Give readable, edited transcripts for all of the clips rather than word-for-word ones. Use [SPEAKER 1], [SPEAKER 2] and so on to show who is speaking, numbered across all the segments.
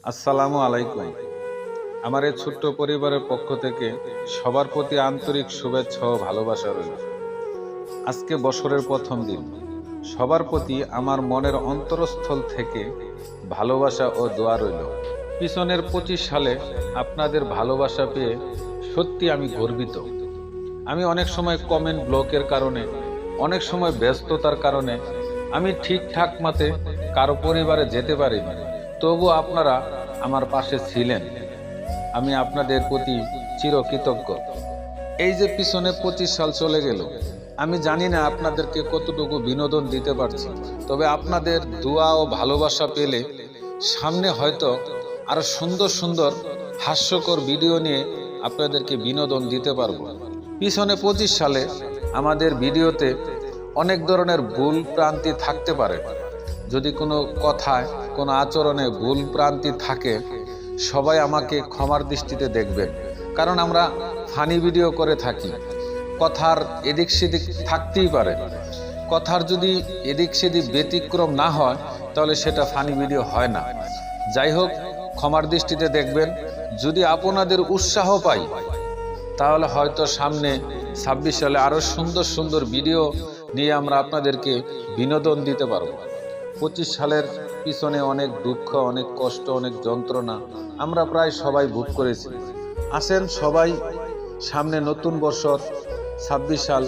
[SPEAKER 1] আসসালামু আলাইকুম। আমার এই ছোট্ট পরিবারের পক্ষ থেকে সবার প্রতি আন্তরিক শুভেচ্ছা ও ভালোবাসা রইল। আজকে বছরের প্রথম দিন। সবার প্রতি আমার মনের অন্তরস্থল থেকে ভালোবাসা ও দোয়া রইল। পিছনের 25 সালে আপনাদের ভালোবাসা পেয়ে সত্যি আমি গর্বিত। আমি অনেক সময় কমেন্ট ব্লকের কারণে, অনেক সময় ব্যস্ততার কারণে আমি ঠিকঠাক মতে কারো পরিবারে যেতে পারিনি। তবু আপনারা আমার পাশে ছিলেন। আমি আপনাদের প্রতি চিরকৃতজ্ঞ। এই যে পিছনে 25 সাল চলে গেল, আমি জানি না আপনাদেরকে কতটুকু বিনোদন দিতে পারছি, তবে আপনাদের দোয়া ও ভালোবাসা পেলে সামনে হয়তো আরো সুন্দর সুন্দর হাস্যকর ভিডিও নিয়ে আপনাদেরকে বিনোদন দিতে পারবো। পিছনে 25 সালে আমাদের ভিডিওতে অনেক ধরনের ভুল ভ্রান্তি থাকতে পারে। যদি কোনো কথায়, কোনো আচরণে ভুল ভ্রান্তি থাকে, সবাই আমাকে ক্ষমার দৃষ্টিতে দেখবেন। কারণ আমরা ফানি ভিডিও করে থাকি, কথার এদিক সেদিক থাকতেই পারে। কথার যদি এদিক সেদিক ব্যতিক্রম না হয়, তাহলে সেটা ফানি ভিডিও হয় না। যাই হোক, ক্ষমার দৃষ্টিতে দেখবেন। যদি আপনাদের উৎসাহ পাই, তাহলে হয়তো সামনে 26 সালে আরো সুন্দর সুন্দর ভিডিও নিয়ে আমরা আপনাদেরকে বিনোদন দিতে পারবো। 25 সালের পিছনে অনেক দুঃখ, অনেক কষ্ট, অনেক যন্ত্রণা আমরা প্রায় সবাই ভোগ করেছি। আসেন সবাই, সামনে নতুন বছর 26 সাল,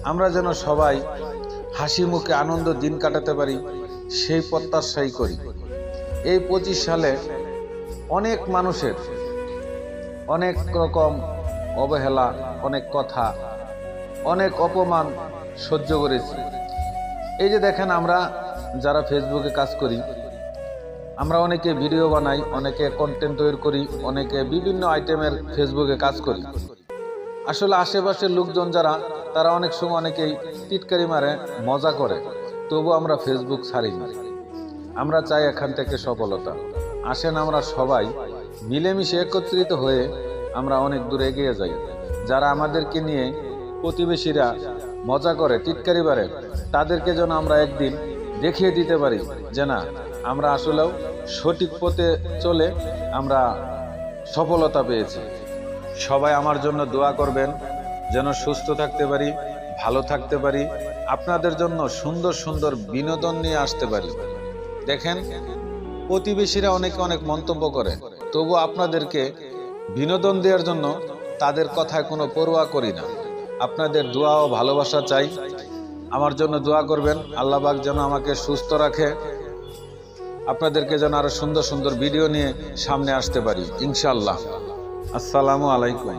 [SPEAKER 1] আমরা যেন সবাই হাসি মুখে আনন্দ দিন কাটাতে পারি, সেই প্রত্যাশাই করি। এই 25 সালে অনেক মানুষের অনেক রকম অবহেলা, অনেক কথা, অনেক অপমান সহ্য করেছি। এই যে দেখেন, আমরা যারা ফেসবুকে কাজ করি, আমরা অনেকে ভিডিও বানাই, অনেকে কন্টেন্ট তৈরি করি, অনেকে বিভিন্ন আইটেমের ফেসবুকে কাজ করি। আসলে আশেপাশের লোকজন যারা, তারা অনেক সময় অনেকেই টিটকারি মারে, মজা করে, তবু আমরা ফেসবুক ছাড়ি না। আমরা চাই এখান থেকে সফলতা। আসেন আমরা সবাই মিলেমিশে একত্রিত হয়ে আমরা অনেক দূর এগিয়ে যাই। যারা আমাদেরকে নিয়ে প্রতিবেশীরা মজা করে, টিটকারি মারে, তাদেরকে যেন আমরা একদিন দেখিয়ে দিতে পারি যে না, আমরা আসলেও সঠিক পথে চলে আমরা সফলতা পেয়েছি। সবাই আমার জন্য দোয়া করবেন, যেন সুস্থ থাকতে পারি, ভালো থাকতে পারি, আপনাদের জন্য সুন্দর সুন্দর বিনোদন নিয়ে আসতে পারি। দেখেন, প্রতিবেশীরা অনেকে অনেক মন্তব্য করে, তবু আপনাদেরকে বিনোদন দেওয়ার জন্য তাদের কথায় কোনো পরোয়া করি না। আপনাদের দোয়া ও ভালোবাসা চাই। আমার জন্য দোয়া করবেন, আল্লাহ পাক যেন আমাকে সুস্থ রাখে, আপনাদেরকে যেন আরো সুন্দর সুন্দর ভিডিও নিয়ে সামনে আসতে পারি ইনশাআল্লাহ। আসসালামু আলাইকুম।